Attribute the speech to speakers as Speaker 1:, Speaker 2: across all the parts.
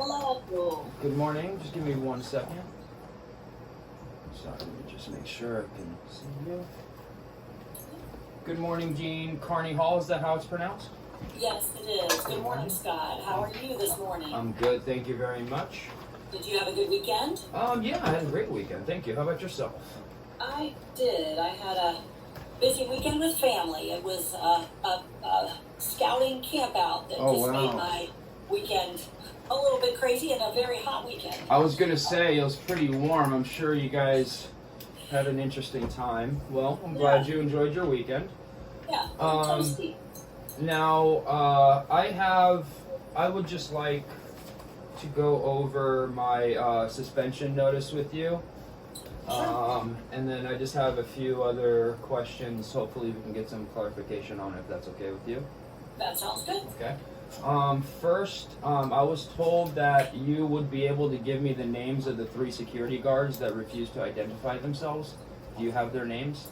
Speaker 1: Hello.
Speaker 2: Good morning. Just give me 1 second. Sorry, let me just make sure I can see you. Good morning, Dean Carney-Hall. Is that how it's pronounced?
Speaker 1: Yes, it is. Good morning, Scott. How are you this morning?
Speaker 2: I'm good. Thank you very much.
Speaker 1: Did you have a good weekend?
Speaker 2: Yeah, I had a great weekend. Thank you. How about yourself?
Speaker 1: I did. I had a busy weekend with family. It was a scouting camp out that made my weekend a little bit crazy and a very hot weekend.
Speaker 2: I was going to say it was pretty warm. I'm sure you guys had an interesting time. Well, I'm glad you enjoyed your weekend.
Speaker 1: Yeah, toasty.
Speaker 2: Now, I would just like to go over my suspension notice with you.
Speaker 1: Sure.
Speaker 2: And then I just have a few other questions. Hopefully we can get some clarification on it, if that's okay with you.
Speaker 1: That sounds good.
Speaker 2: Okay. First, I was told that you would be able to give me the names of the 3 security guards that refused to identify themselves. Do you have their names?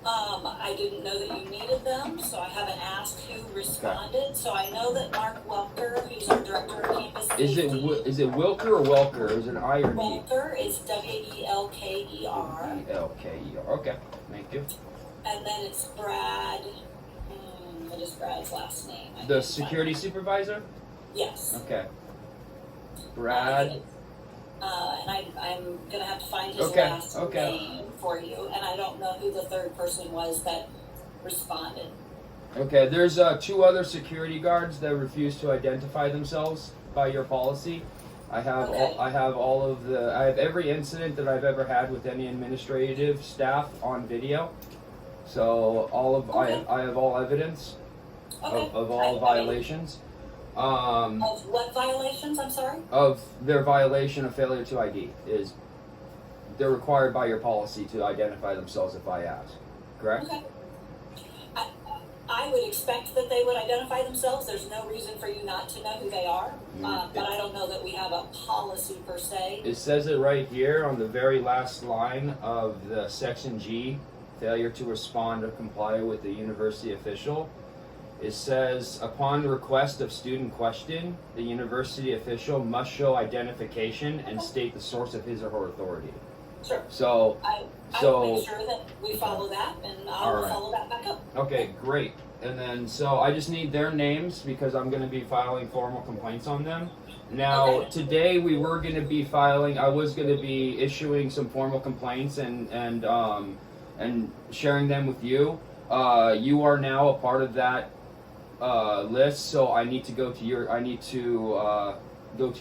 Speaker 1: I didn't know that you needed them, so I haven't asked who responded. Okay. So I know that Mark Welker, who's our director of campus safety.
Speaker 2: Is it Wilker or Welker? Is it an I or D?
Speaker 1: Welker is W-E-L-K-E-R.
Speaker 2: W-E-L-K-E-R. Okay, thank you.
Speaker 1: And then it's Brad. What is Brad's last name?
Speaker 2: The security supervisor?
Speaker 1: Yes.
Speaker 2: Okay. Brad.
Speaker 1: And I'm going to have to find his last name for you. And I don't know who the third person was that responded. Okay,
Speaker 2: there's 2 other security guards that refuse to identify themselves by your policy. I have I have every incident that I've ever had with any administrative staff on video. So I have all evidence of all violations.
Speaker 1: Of what violations, I'm sorry?
Speaker 2: Of their violation of failure to ID. They're required by your policy to identify themselves if I ask, correct?
Speaker 1: Okay. I would expect that they would identify themselves. There's no reason for you not to know who they are, but I don't know that we have a policy per se.
Speaker 2: It says it right here on the very last line of the section G, failure to respond or comply with the university official. It says, upon request of student question, the university official must show identification and state the source of his or her authority.
Speaker 1: Sure.
Speaker 2: So
Speaker 1: I will make sure that we follow that, and I'll follow that back up.
Speaker 2: Okay, great. And then, so I just need their names because I'm going to be filing formal complaints on them. Now, today we were going to be I was going to be issuing some formal complaints and sharing them with you. You are now a part of that list, so I need to go to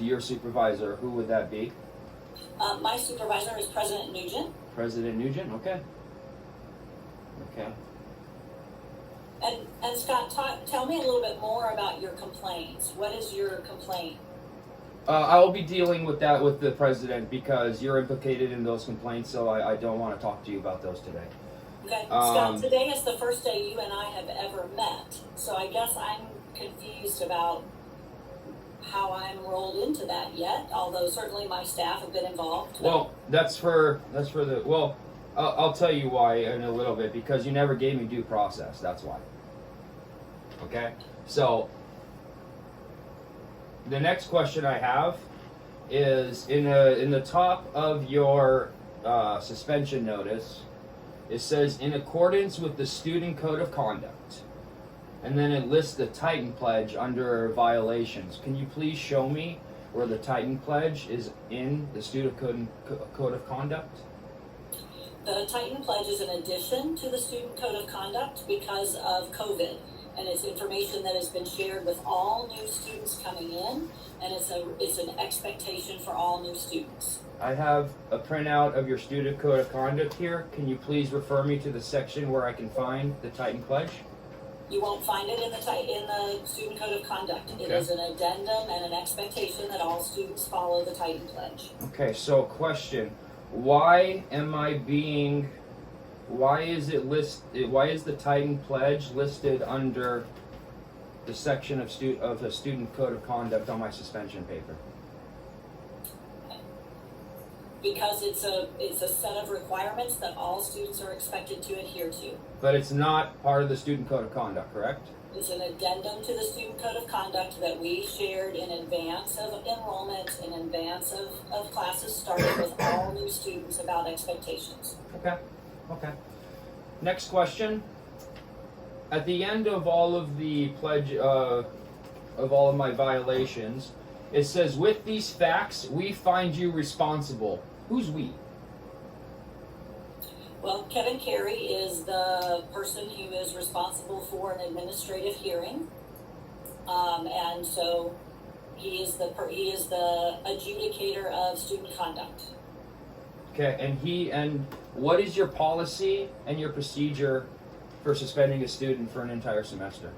Speaker 2: your supervisor. Who would that be?
Speaker 1: My supervisor is President Nugent.
Speaker 2: President Nugent, okay.
Speaker 1: And Scott, tell me a little bit more about your complaints. What is your complaint?
Speaker 2: I will be dealing with that with the president because you're implicated in those complaints, so I don't want to talk to you about those today.
Speaker 1: Okay, Scott, today is the first day you and I have ever met, so I guess I'm confused about how I'm rolled into that yet, although certainly my staff have been involved.
Speaker 2: Well, I'll tell you why in a little bit, because you never gave me due process, that's why. Okay, so the next question I have is in the top of your suspension notice. It says, in accordance with the Student Code of Conduct. And then it lists the Titan Pledge under violations. Can you please show me where the Titan Pledge is in the Student Code of Conduct?
Speaker 1: The Titan Pledge is an addition to the Student Code of Conduct because of COVID. And it's information that has been shared with all new students coming in. And it's an expectation for all new students.
Speaker 2: I have a printout of your Student Code of Conduct here. Can you please refer me to the section where I can find the Titan Pledge?
Speaker 1: You won't find it in the Student Code of Conduct. Okay. It is an addendum and an expectation that all students follow the Titan Pledge.
Speaker 2: Okay, so question. Why is the Titan Pledge listed under the section of the Student Code of Conduct on my suspension paper?
Speaker 1: Because it's a set of requirements that all students are expected to adhere to.
Speaker 2: But it's not part of the Student Code of Conduct, correct?
Speaker 1: It's an addendum to the Student Code of Conduct that we shared in advance of enrollment, in advance of classes starting with all new students about expectations.
Speaker 2: Okay. Okay. Next question. At the end of all of the pledge, of all of my violations, it says, with these facts, we find you responsible. Who's we?
Speaker 1: Well, Kevin Carey is the person who is responsible for an administrative hearing, and so he is the adjudicator of student conduct.
Speaker 2: Okay, and what is your policy and your procedure for suspending a student for an entire semester?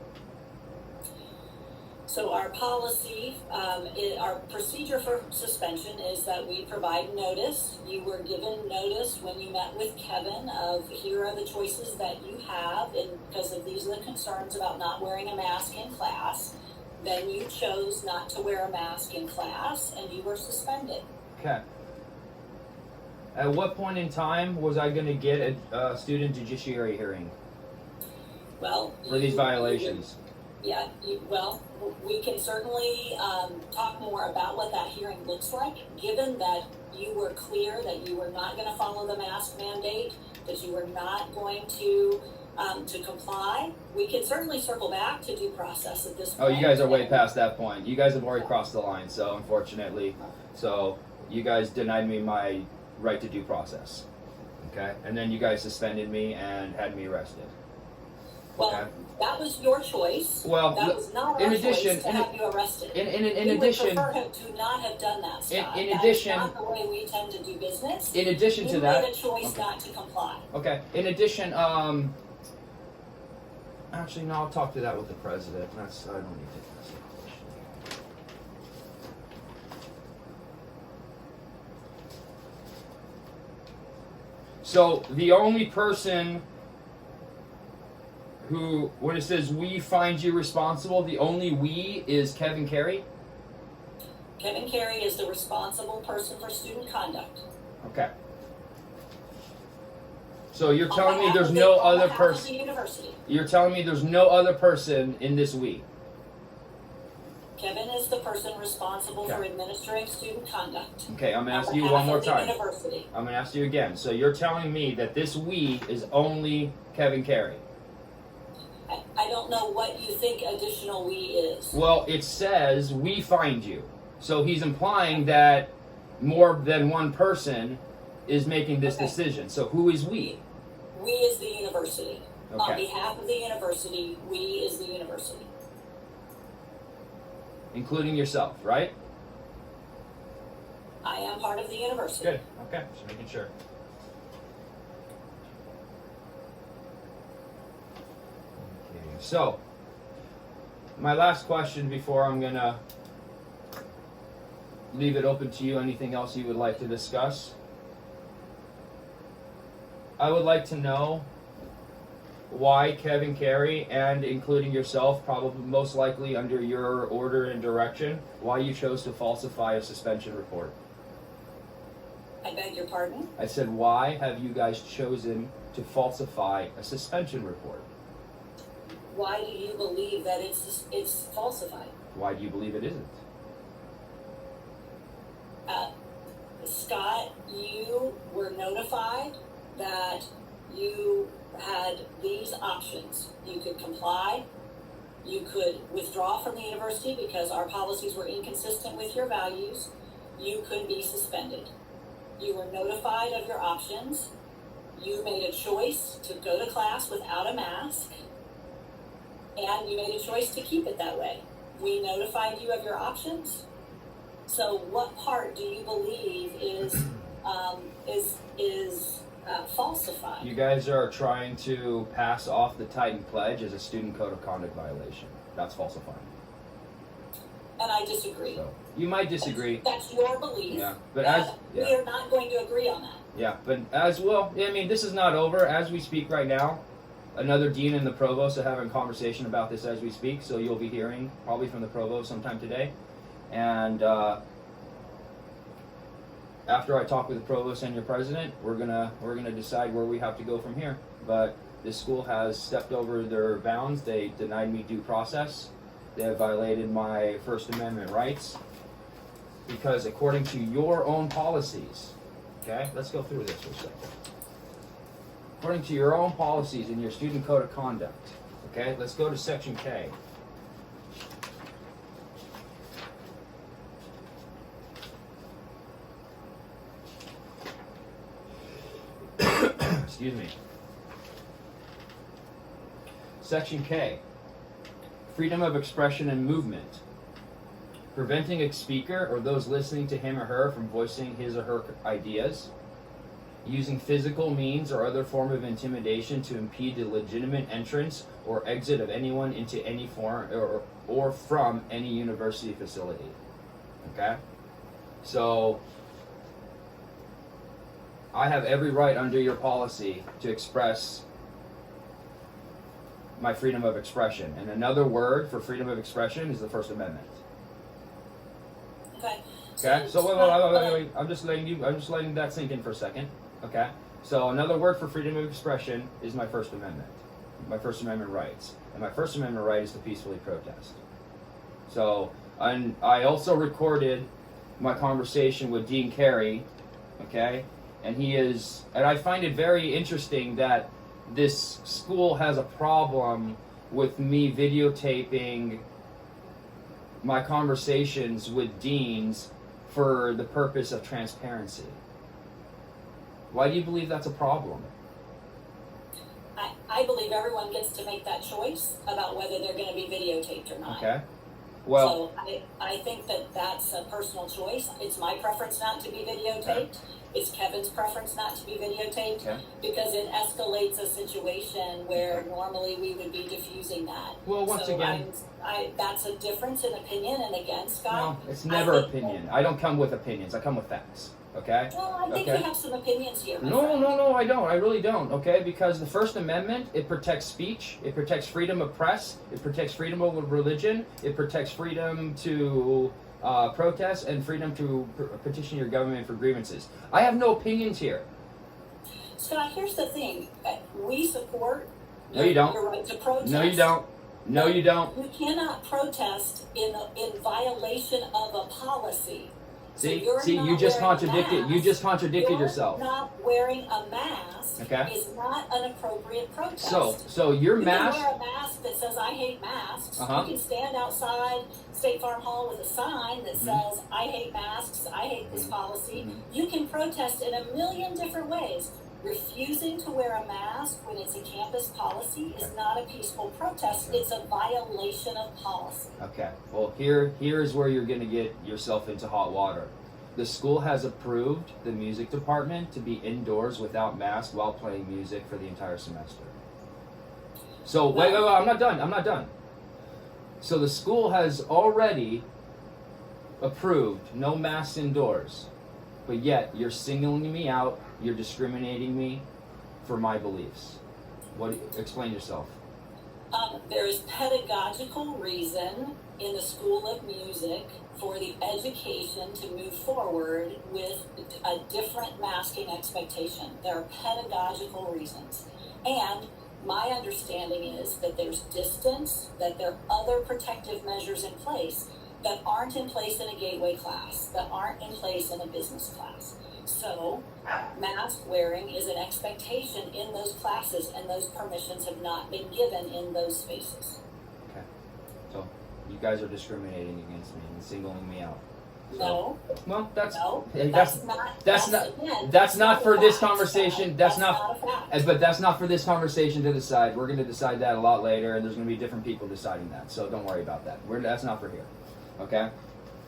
Speaker 1: So our policy, our procedure for suspension is that we provide notice. You were given notice when you met with Kevin of here are the choices that you have, and because of these are the concerns about not wearing a mask in class. Then you chose not to wear a mask in class, and you were suspended.
Speaker 2: Okay. At what point in time was I going to get a student judiciary hearing
Speaker 1: Well,
Speaker 2: for these violations?
Speaker 1: Well, we can certainly talk more about what that hearing looks like, given that you were clear that you were not going to follow the mask mandate, that you were not going to comply. We can certainly circle back to due process at this point.
Speaker 2: Oh, you guys are way past that point. You guys have already crossed the line, so unfortunately. So you guys denied me my right to due process. Okay? And then you guys suspended me and had me arrested.
Speaker 1: Well,
Speaker 2: okay?
Speaker 1: That was your choice.
Speaker 2: Well,
Speaker 1: that was not our choice to have you arrested.
Speaker 2: In
Speaker 1: we
Speaker 2: addition,
Speaker 1: would prefer him to not have done that, Scott.
Speaker 2: In
Speaker 1: that
Speaker 2: addition,
Speaker 1: is not the way we tend to do business.
Speaker 2: In addition to
Speaker 1: you
Speaker 2: that,
Speaker 1: made a choice not to comply.
Speaker 2: Okay. In addition, actually, no, I'll talk to that with the president. I don't need to take this. So the only person who, when it says we find you responsible, the only we is Kevin Carey?
Speaker 1: Kevin Carey is the responsible person for student conduct.
Speaker 2: Okay. So you're telling me there's no other person. You're telling me there's no other person in this we.
Speaker 1: Kevin is the person responsible for administering student conduct.
Speaker 2: Okay, I'm gonna ask you one more time.
Speaker 1: University.
Speaker 2: I'm gonna ask you again. So you're telling me that this we is only Kevin Carey?
Speaker 1: I don't know what you think additional we is.
Speaker 2: Well, it says we find you. So he's implying that more than one person is making this decision. So who is we?
Speaker 1: We is the university.
Speaker 2: Okay.
Speaker 1: On behalf of the university, we is the university.
Speaker 2: Including yourself, right?
Speaker 1: I am part of the university.
Speaker 2: Good. Okay. Just making sure. Okay. So, my last question before I'm gonna leave it open to you. Anything else you would like to discuss? I would like to know why Kevin Carey, and including yourself, probably most likely under your order and direction, why you chose to falsify a suspension report.
Speaker 1: I beg your pardon?
Speaker 2: I said, why have you guys chosen to falsify a suspension report?
Speaker 1: Why do you believe that it's falsified?
Speaker 2: Why do you believe it isn't?
Speaker 1: Scott, you were notified that you had these options. You could comply, you could withdraw from the university because our policies were inconsistent with your values, you could be suspended. You were notified of your options, you made a choice to go to class without a mask, and you made a choice to keep it that way. We notified you of your options. So what part do you believe is falsified?
Speaker 2: You guys are trying to pass off the Titan Pledge as a student code of conduct violation. That's falsifying.
Speaker 1: And I disagree.
Speaker 2: So, you might disagree.
Speaker 1: That's your belief.
Speaker 2: Yeah, but
Speaker 1: we are not going to agree on that.
Speaker 2: Yeah, but as well, I mean, this is not over. As we speak right now, another dean and the provost are having a conversation about this as we speak, so you'll be hearing probably from the provost sometime today. And after I talk with the provost and your president, we're gonna decide where we have to go from here. But this school has stepped over their bounds. They denied me due process. They have violated my First Amendment rights because according to your own policies, okay, let's go through this for a second. According to your own policies in your student code of conduct, okay, let's go to section K. Excuse me. Section K. Freedom of expression and movement. Preventing a speaker or those listening to him or her from voicing his or her ideas. Using physical means or other form of intimidation to impede the legitimate entrance or exit of anyone into any form or from any university facility. Okay? So, I have every right under your policy to express my freedom of expression. And another word for freedom of expression is the First Amendment.
Speaker 1: Okay.
Speaker 2: Okay? So wait. I'm just letting that sink in for a second. Okay? So another word for freedom of expression is my First Amendment. My First Amendment rights. And my First Amendment right is to peacefully protest. So, and I also recorded my conversation with Dean Carey, okay? And I find it very interesting that this school has a problem with me videotaping my conversations with deans for the purpose of transparency. Why do you believe that's a problem?
Speaker 1: I believe everyone gets to make that choice about whether they're going to be videotaped or not.
Speaker 2: Okay. Well,
Speaker 1: so I think that that's a personal choice. It's my preference not to be videotaped.
Speaker 2: Okay.
Speaker 1: It's Kevin's preference not to be videotaped,
Speaker 2: okay.
Speaker 1: because it escalates a situation where normally we would be diffusing that.
Speaker 2: Well, once again,
Speaker 1: that's a difference in opinion, and again, Scott,
Speaker 2: no, it's never opinion. I don't come with opinions. I come with facts. Okay?
Speaker 1: Well, I think you have some opinions here.
Speaker 2: No, I don't. I really don't. Okay? Because the First Amendment, it protects speech. It protects freedom of press. It protects freedom of religion. It protects freedom to protest and freedom to petition your government for grievances. I have no opinions here.
Speaker 1: Scott, here's the thing. We support
Speaker 2: No, you don't.
Speaker 1: your right to protest.
Speaker 2: No, you don't. No, you don't.
Speaker 1: You cannot protest in violation of a policy.
Speaker 2: See,
Speaker 1: so
Speaker 2: you just contradicted. You just contradicted yourself.
Speaker 1: Not wearing a mask is not an appropriate protest.
Speaker 2: So your mask.
Speaker 1: You can wear a mask that says "I hate masks."
Speaker 2: Uh-huh.
Speaker 1: You can stand outside State Farm Hall with a sign that says "I hate masks. I hate this policy." You can protest in a million different ways. Refusing to wear a mask when it's a campus policy is not a peaceful protest. It's a violation of policy.
Speaker 2: Okay. Well, here's where you're going to get yourself into hot water. The school has approved the music department to be indoors without masks while playing music for the entire semester. So, wait, I'm not done. So the school has already approved no masks indoors, but yet you're singling me out. You're discriminating me for my beliefs. Explain yourself.
Speaker 1: There is pedagogical reason in the School of Music for the education to move forward with a different masking expectation. There are pedagogical reasons. And my understanding is that there's distance, that there are other protective measures in place that aren't in place in a gateway class, that aren't in place in a business class. So, mask wearing is an expectation in those classes, and those permissions have not been given in those spaces.
Speaker 2: Okay. So, you guys are discriminating against me and singling me out. So,
Speaker 1: no.
Speaker 2: Well, that's not for this conversation. That's not a fact. But that's not for this conversation to decide. We're going to decide that a lot later, and there's going to be different people deciding that. So don't worry about that. That's not for here. Okay?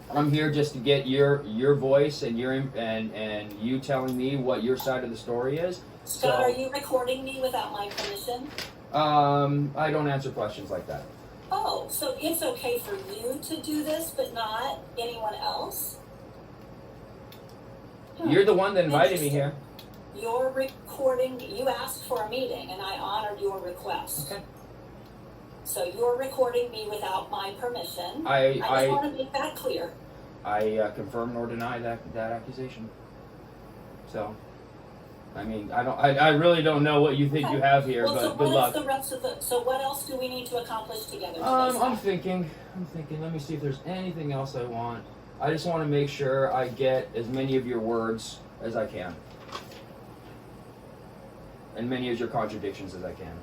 Speaker 2: I'm here just to get your voice and and you telling me what your side of the story is.
Speaker 1: Scott, are you recording me without my permission?
Speaker 2: I don't answer questions like that.
Speaker 1: Oh, so it's okay for you to do this, but not anyone else?
Speaker 2: You're the one that invited me here.
Speaker 1: You're recording. You asked for a meeting, and I honored your request.
Speaker 2: Okay.
Speaker 1: So you're recording me without my permission.
Speaker 2: I
Speaker 1: just want to make that clear.
Speaker 2: I confirm nor deny that accusation. So, I mean, I really don't know what you think
Speaker 1: Okay.
Speaker 2: you have here,
Speaker 1: Well, so
Speaker 2: but good
Speaker 1: what
Speaker 2: luck.
Speaker 1: is the rest of the, so what else do we need to accomplish together today?
Speaker 2: I'm thinking, let me see if there's anything else I want. I just want to make sure I get as many of your words as I can. And many of your contradictions as I can.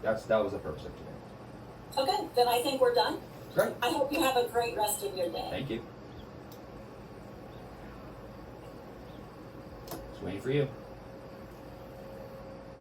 Speaker 2: That was the purpose of today.
Speaker 1: Okay, then I think we're done.
Speaker 2: Great.
Speaker 1: I hope you have a great rest of your day.
Speaker 2: Thank you. Just waiting for you.